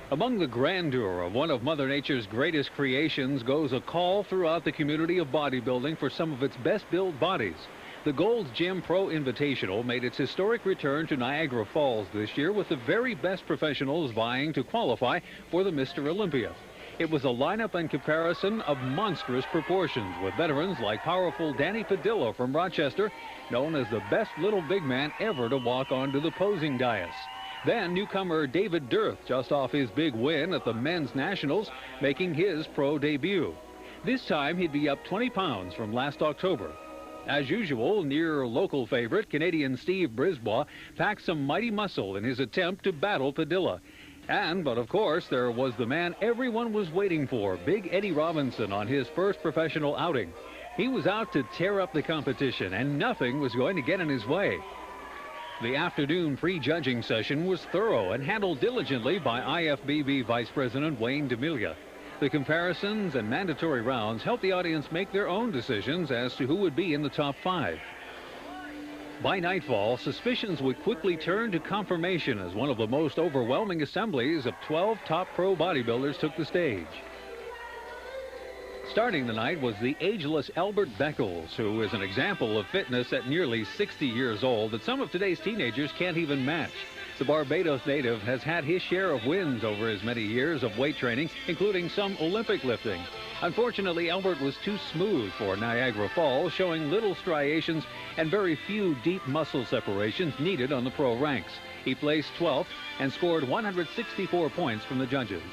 Among the grandeur of one of Mother Nature's greatest creations goes a call throughout the community of bodybuilding for some of its best-built bodies. The Gold's Gym Pro Invitational made its historic return to Niagara Falls this year with the very best professionals vying to qualify for the Mr. Olympia. It was a lineup and comparison of monstrous proportions, with veterans like powerful Danny Padilla from Rochester, known as the best little big man ever to walk onto the posing dais. Then newcomer David Dirth, just off his big win at the Men's Nationals, making his pro debut. This time he'd be up 20 pounds from last October. As usual, near local favorite Canadian Steve Brisbois packed some mighty muscle in his attempt to battle Padilla. But of course, there was the man everyone was waiting for, Big Eddie Robinson, on his first professional outing. He was out to tear up the competition, and nothing was going to get in his way. The afternoon pre-judging session was thorough and handled diligently by IFBB Vice President Wayne D'Amelia. The comparisons and mandatory rounds helped the audience make their own decisions as to who would be in the top 5. By nightfall, suspicions would quickly turn to confirmation as one of the most overwhelming assemblies of 12 top pro bodybuilders took the stage. Starting the night was the ageless Albert Beckles, who is an example of fitness at nearly 60 years old that some of today's teenagers can't even match. The Barbados native has had his share of wins over his many years of weight training, including some Olympic lifting. Unfortunately, Albert was too smooth for Niagara Falls, showing little striations and very few deep muscle separations needed on the pro ranks. He placed 12th and scored 164 points from the judges.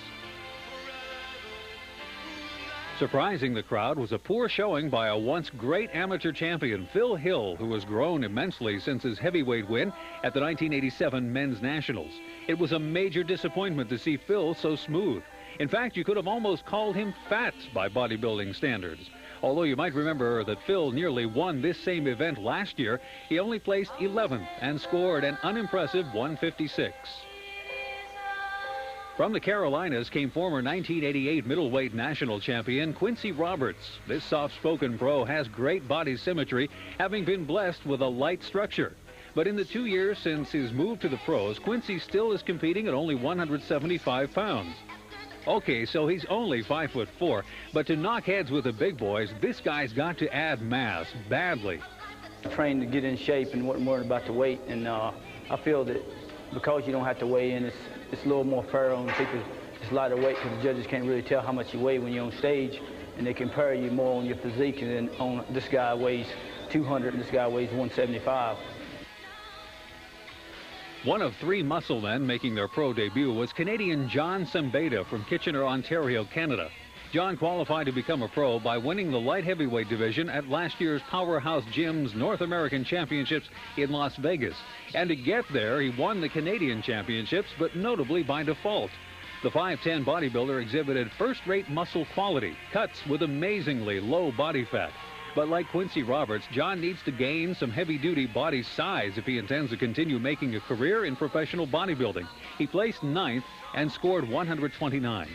Surprising the crowd was a poor showing by a once great amateur champion, Phil Hill, who has grown immensely since his heavyweight win at the 1987 Men's Nationals. It was a major disappointment to see Phil so smooth. In fact, you could have almost called him fat by bodybuilding standards. Although you might remember that Phil nearly won this same event last year, he only placed 11th and scored an unimpressive 156. From the Carolinas came former 1988 middleweight national champion Quincy Roberts. This soft-spoken pro has great body symmetry, having been blessed with a light structure. But in the 2 years since his move to the pros, Quincy still is competing at only 175 pounds. Okay, so he's only 5'4", but to knock heads with the big boys, this guy's got to add mass badly. I trained to get in shape and wasn't worried about the weight, and I feel that because you don't have to weigh in, it's a little more fair on people. It's lighter weight because the judges can't really tell how much you weigh when you're on stage, and they compare you more on your physique. And then on this guy weighs 200 and this guy weighs 175. One of 3 muscle men making their pro debut was Canadian John Sembeda from Kitchener, Ontario, Canada. John qualified to become a pro by winning the light heavyweight division at last year's Powerhouse Gym's North American Championships in Las Vegas. And to get there, he won the Canadian Championships, but notably by default. The 5'10" bodybuilder exhibited first-rate muscle quality, cuts with amazingly low body fat. But like Quincy Roberts, John needs to gain some heavy-duty body size if he intends to continue making a career in professional bodybuilding. He placed 9th and scored 129.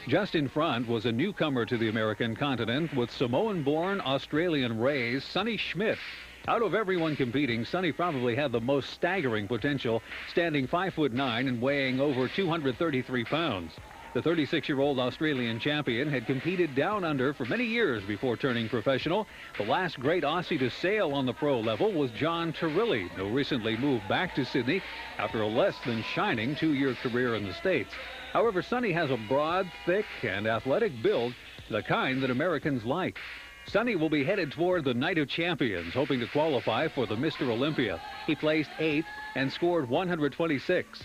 Just in front was a newcomer to the American continent with Samoan-born Australian raised Sonny Schmidt. Out of everyone competing, Sonny probably had the most staggering potential, standing 5'9" and weighing over 233 pounds. The 36-year-old Australian champion had competed down under for many years before turning professional. The last great Aussie to sail on the pro level was John Terrilli, who recently moved back to Sydney after a less than shining 2-year career in the States. However, Sonny has a broad, thick, and athletic build, the kind that Americans like. Sonny will be headed toward the Night of Champions, hoping to qualify for the Mr. Olympia. He placed 8th and scored 126.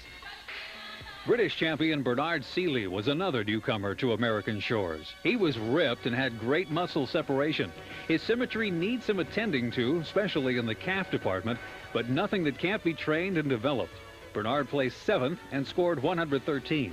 British champion Bernard Seeley was another newcomer to American shores. He was ripped and had great muscle separation. His symmetry needs some attending to, especially in the calf department, but nothing that can't be trained and developed. Bernard placed 7th and scored 113.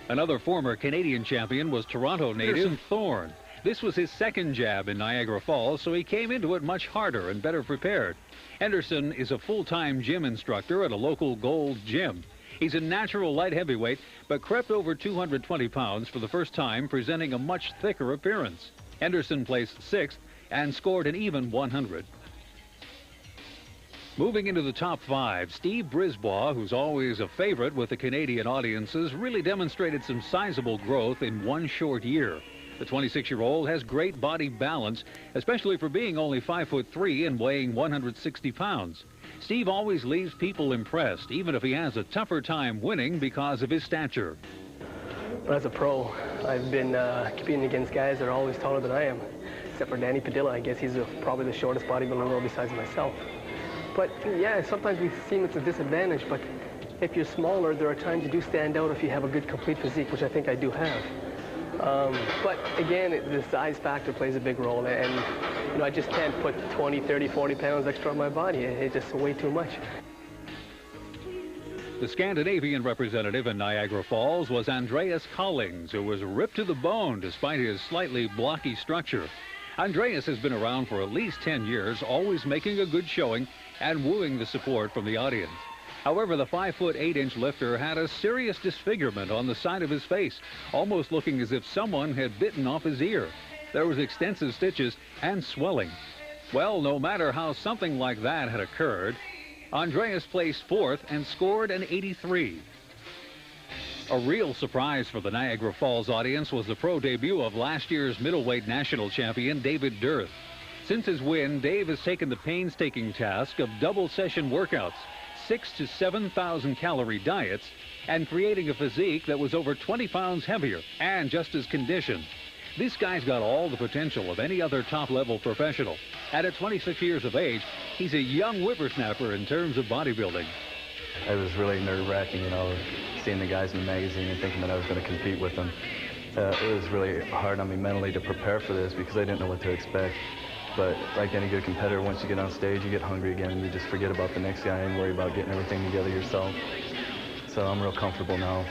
Another former Canadian champion was Toronto native Thorne. This was his second jab in Niagara Falls, so he came into it much harder and better prepared. Henderson is a full-time gym instructor at a local Gold's Gym. He's a natural light heavyweight, but crept over 220 pounds for the first time, presenting a much thicker appearance. Henderson placed 6th and scored an even 100. Moving into the top 5, Steve Brisbois, who's always a favorite with the Canadian audiences, really demonstrated some sizable growth in one short year. The 26-year-old has great body balance, especially for being only 5'3" and weighing 160 pounds. Steve always leaves people impressed, even if he has a tougher time winning because of his stature. As a pro, I've been competing against guys that are always taller than I am, except for Danny Padilla. I guess he's probably the shortest bodybuilder in the world besides myself. But yeah, sometimes we seem it's a disadvantage, but if you're smaller, there are times you do stand out if you have a good complete physique, which I think I do have. But again, the size factor plays a big role, and you know, I just can't put 20, 30, 40 pounds extra on my body. It's just way too much. The Scandinavian representative in Niagara Falls was Andreas Collings, who was ripped to the bone despite his slightly blocky structure. Andreas has been around for at least 10 years, always making a good showing and wooing the support from the audience. However, the 5'8" lifter had a serious disfigurement on the side of his face, almost looking as if someone had bitten off his ear. There was extensive stitches and swelling. Well, no matter how something like that had occurred, Andreas placed 4th and scored an 83. A real surprise for the Niagara Falls audience was the pro debut of last year's middleweight national champion, David Dearth. Since his win, Dave has taken the painstaking task of double-session workouts, 6,000 to 7,000 calorie diets, and creating a physique that was over 20 pounds heavier and just as conditioned. This guy's got all the potential of any other top-level professional. And at 26 years of age, he's a young whippersnapper in terms of bodybuilding. It was really nerve-wracking, you know, seeing the guys in the magazine and thinking that I was going to compete with them. It was really hard on me mentally to prepare for this because I didn't know what to expect. But like any good competitor, once you get on stage, you get hungry again and you just forget about the next guy and worry about getting everything together yourself. So I'm real comfortable now.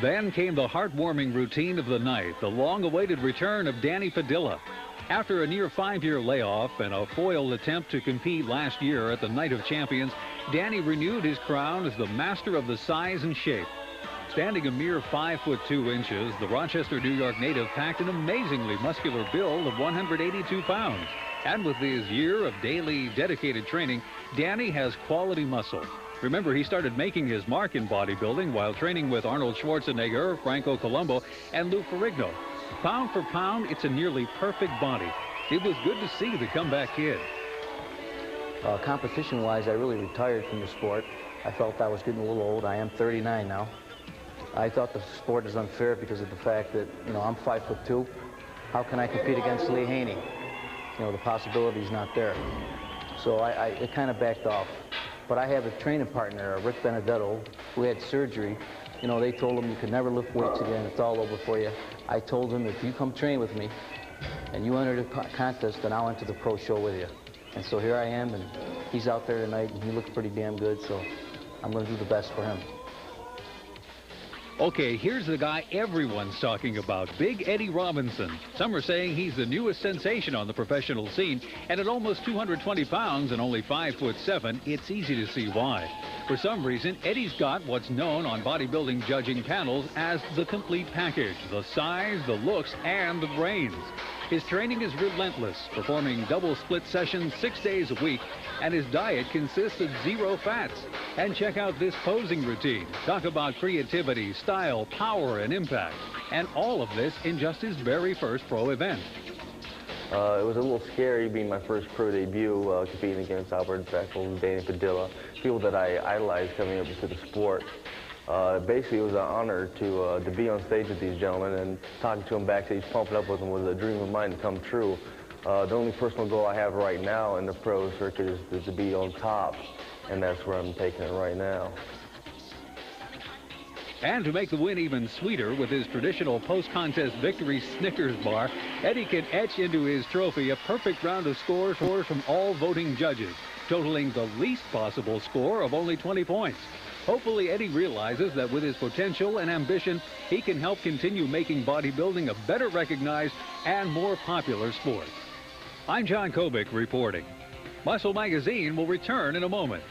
Then came the heartwarming routine of the night, the long-awaited return of Danny Padilla. After a near 5-year layoff and a foiled attempt to compete last year at the Night of Champions, Danny renewed his crown as the master of the size and shape. Standing a mere 5'2", the Rochester, New York native packed an amazingly muscular build of 182 pounds. And with his year of daily dedicated training, Danny has quality muscle. Remember, he started making his mark in bodybuilding while training with Arnold Schwarzenegger, Franco Columbu, and Lou Ferrigno. Pound for pound, it's a nearly perfect body. It was good to see the comeback kid. Competition-wise, I really retired from the sport. I felt I was getting a little old. I am 39 now. I thought the sport is unfair because of the fact that, you know, I'm 5'2". How can I compete against Lee Haney? You know, the possibility's not there. So it kind of backed off. But I have a training partner, Rick Benedetto, who had surgery. You know, they told him you could never lift weights again. It's all over for you. I told him, if you come train with me and you enter the contest, then I'll enter the pro show with you. And so here I am, and he's out there tonight, and he looks pretty damn good, so I'm going to do the best for him. Okay, here's the guy everyone's talking about, Big Eddie Robinson. Some are saying he's the newest sensation on the professional scene, and at almost 220 pounds and only 5'7", it's easy to see why. For some reason, Eddie's got what's known on bodybuilding judging panels as the complete package, the size, the looks, and the brains. His training is relentless, performing double split sessions 6 days a week, and his diet consists of 0 fats. And check out this posing routine. Talk about creativity, style, power, and impact. And all of this in just his very first pro event. It was a little scary being my first pro debut, competing against Albert Beckel and Danny Padilla, people that I idolized coming up into the sport. Basically, it was an honor to be on stage with these gentlemen, and talking to them backstage, pumping up with them was a dream of mine to come true. The only personal goal I have right now in the pro circuit is to be on top, and that's where I'm taking it right now. And to make the win even sweeter with his traditional post-contest victory Snickers bar, Eddie can etch into his trophy a perfect round of scores from all voting judges, totaling the least possible score of only 20 points. Hopefully, Eddie realizes that with his potential and ambition, he can help continue making bodybuilding a better recognized and more popular sport. I'm John Kobick reporting. Muscle Magazine will return in a moment.